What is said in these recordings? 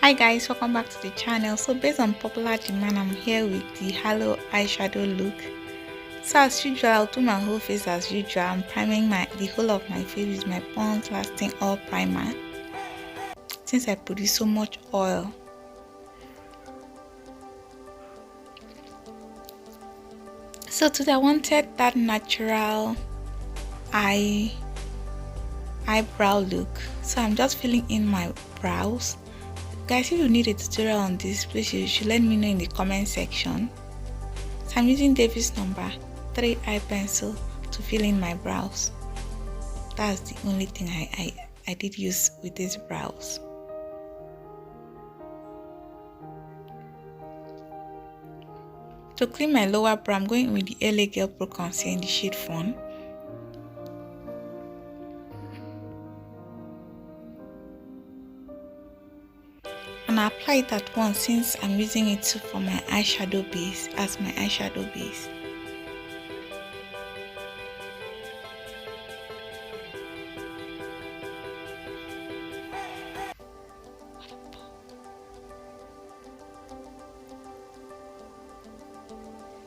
Hi guys, welcome back to the channel. So based on popular demand, I'm here with the halo eyeshadow look. So as usual, I'll do my whole face as usual. I'm priming the whole of my face with my Pond's Lasting Oil Primer since I produce so much oil. So today I wanted that natural eyebrow look. So I'm just filling in my brows. Guys, if you need a tutorial on this, please you should let me know in the comment section. So I'm using Davis number 3 eye pencil to fill in my brows. That's the only thing I did use with these brows. To clean my lower brow, I'm going with the LA Girl Pro Concealer in the shade Fawn. And I apply it at once since I'm using it for my eyeshadow base, as my eyeshadow base.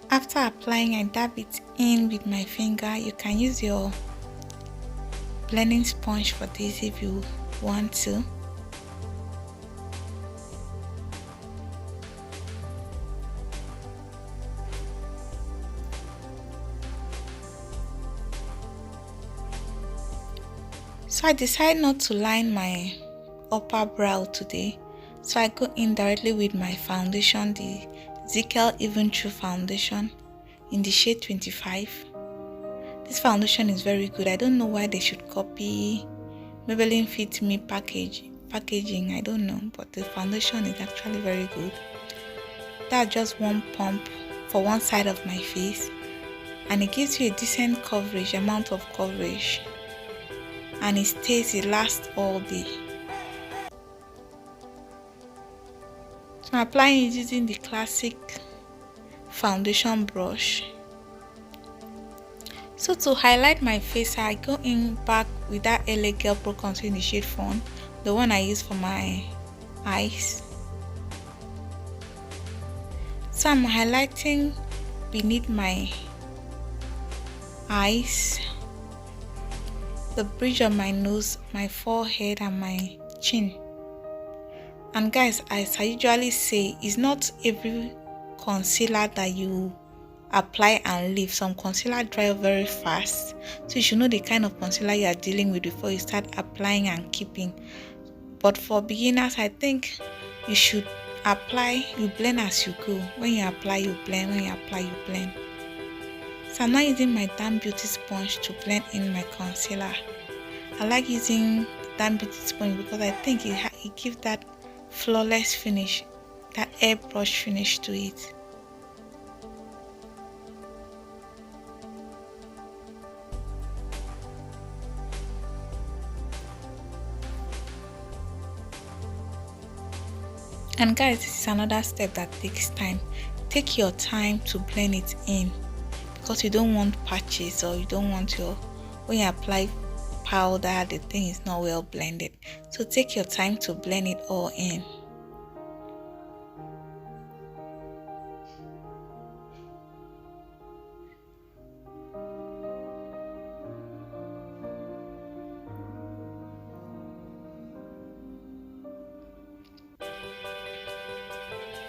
After applying, I dab it in with my finger. You can use your blending sponge for this if you want to. So I decided not to line my upper brow today. So I go in directly with my foundation, the Zickel Even True Foundation in the shade 25. This foundation is very good. I don't know why they should copy Maybelline Fit Me packaging. I don't know, but the foundation is actually very good. That's just one pump for one side of my face, and it gives you a decent amount of coverage, and it lasts all day. So I'm applying it using the classic foundation brush. So to highlight my face, I go in back with that LA Girl Pro Concealer in the shade Fawn, the one I use for my eyes. So I'm highlighting beneath my eyes, the bridge of my nose, my forehead and my chin. And guys, as I usually say, it's not every concealer that you apply and leave. Some concealer dry very fast, so you should know the kind of concealer you are dealing with before you start applying and keeping. But for beginners, I think you should apply, you blend as you go. When you apply, you blend. When you apply, you blend. So I'm now using my damp beauty sponge to blend in my concealer. I like using damp beauty sponge because I think it gives that flawless finish, that airbrush finish to it. And guys, this is another step that takes time. Take your time to blend it in, because you don't want patches, or you don't want when you apply powder, the thing is not well blended. So take your time to blend it all in.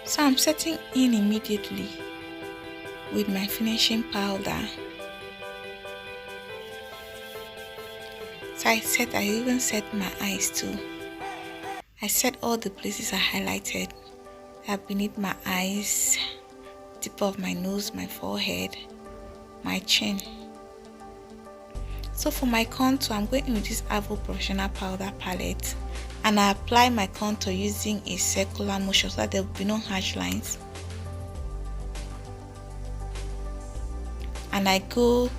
So I'm setting in immediately with my finishing powder. So I even set my eyes too. I set all the places I highlighted, beneath my eyes, tip of my nose, my forehead, my chin. So for my contour, I'm going in with this Avo Professional Powder Palette, and I apply my contour using a circular motion so that there will be no harsh lines. And I go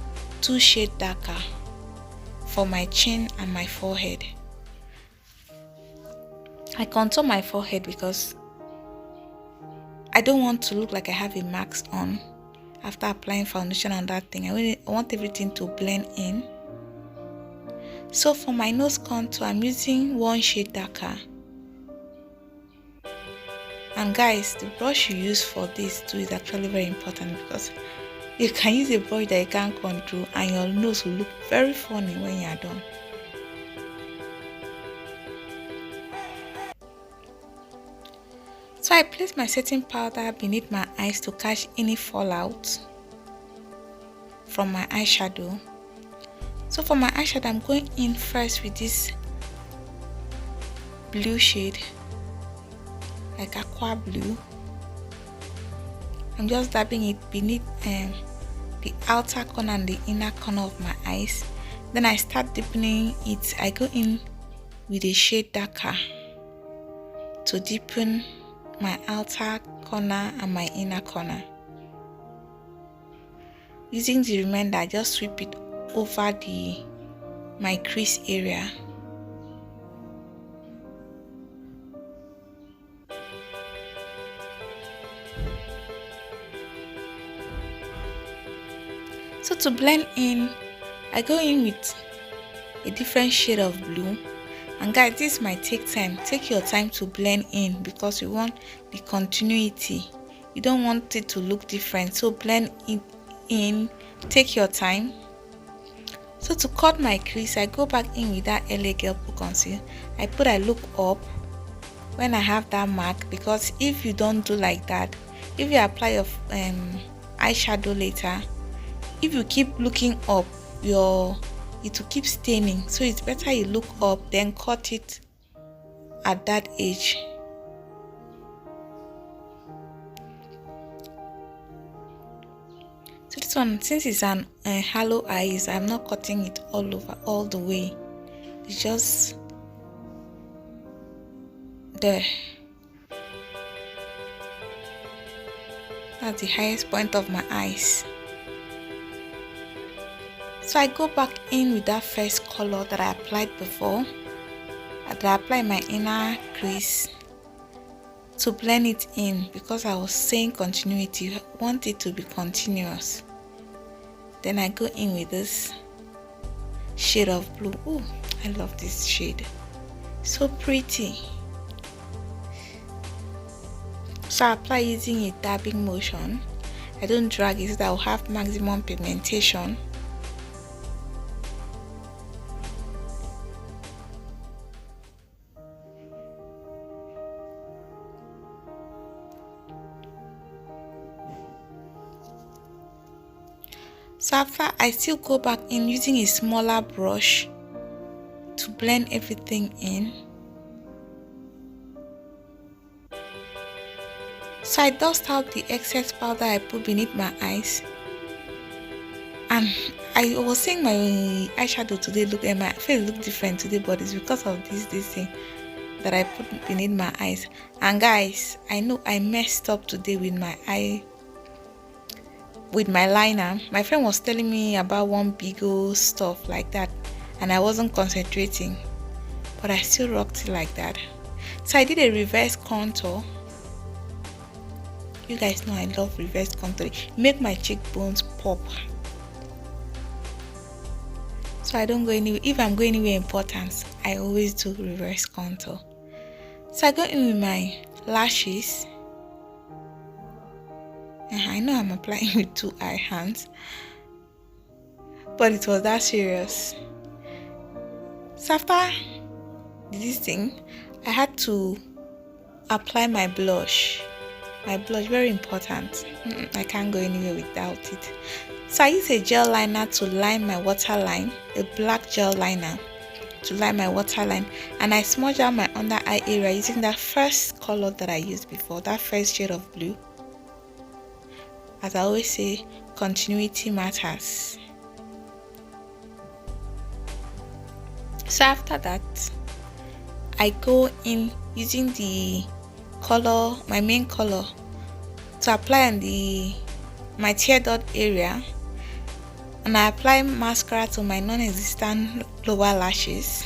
2 shades darker for my chin and my forehead. I contour my forehead because I don't want to look like I have a mask on after applying foundation on that thing. I want everything to blend in. So for my nose contour, I'm using 1 shade darker. And guys, the brush you use for this too is actually very important, because you can use a brush that you can't control and your nose will look very funny when you are done. So I place my setting powder beneath my eyes to catch any fallout from my eyeshadow. So for my eyeshadow, I'm going in first with this blue shade, like aqua blue. I'm just dabbing it beneath the outer corner and the inner corner of my eyes. Then I start deepening it. I go in with a shade darker to deepen my outer corner and my inner corner. Using the remainder, I just sweep it over my crease area. So to blend in, I go in with a different shade of blue. And guys, this might take time. Take your time to blend in, because you want the continuity. You don't want it to look different. So blend it in, take your time. So to cut my crease, I go back in with that LA Girl Pro Conceal. I look up when I have that mark, because if you don't do like that, if you apply your eyeshadow later, if you keep looking up, it will keep staining. So it's better you look up, then cut it at that edge. So this one, since it's an hollow eyes, I'm not cutting it all over, all the way. It's just there. That's the highest point of my eyes. So I go back in with that first color that I applied before, that I apply my inner crease to blend it in, because I was saying continuity, I want it to be continuous. Then I go in with this shade of blue. Oh, I love this shade, so pretty. So I apply using a dabbing motion. I don't drag it so that I will have maximum pigmentation. So after, I still go back in using a smaller brush to blend everything in. So I dust out the excess powder I put beneath my eyes. And I was saying my eyeshadow today my face look different today, but it's because of this thing that I put beneath my eyes. And guys, I know I messed up today with my liner. My friend was telling me about one big old stuff like that, and I wasn't concentrating, but I still rocked it like that. So I did a reverse contour. You guys know I love reverse contour. Make my cheekbones pop. So I don't go anywhere. If I'm going anywhere important, I always do reverse contour. So I go in with my lashes. I know I'm applying with 2 eye hands, but it was that serious. So after this thing, I had to apply my blush. My blush, very important. I can't go anywhere without it. So I use a gel liner to line my waterline, a black gel liner to line my waterline, and I smudge out my under eye area using that first color that I used before, that first shade of blue. As I always say, continuity matters. So after that, I go in using my main color, to apply on my tear dot area, and I apply mascara to my non-existent lower lashes.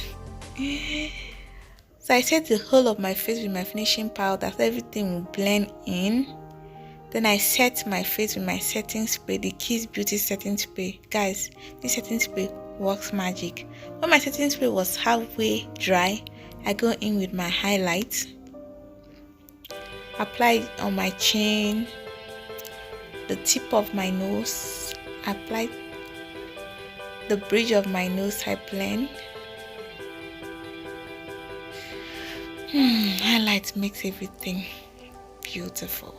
So I set the whole of my face with my finishing powder so everything will blend in. Then I set my face with my setting spray, the Kiss Beauty setting spray. Guys, this setting spray works magic. When my setting spray was halfway dry, I go in with my highlight. apply it on my chin, the tip of my nose, apply the bridge of my nose. I blend. Highlight makes everything beautiful.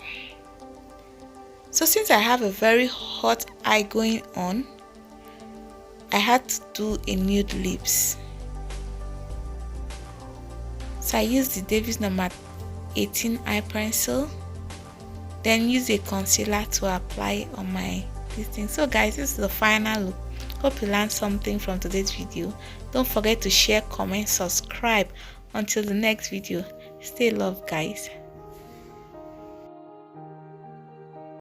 So since I have a very hot eye going on, I had to do a nude lips. So I used the Davis number 18 eye pencil, then use a concealer to apply on my this thing. So guys, this is the final look. Hope you learned something from today's video. Don't forget to share, comment, subscribe. Until the next video, stay loved guys.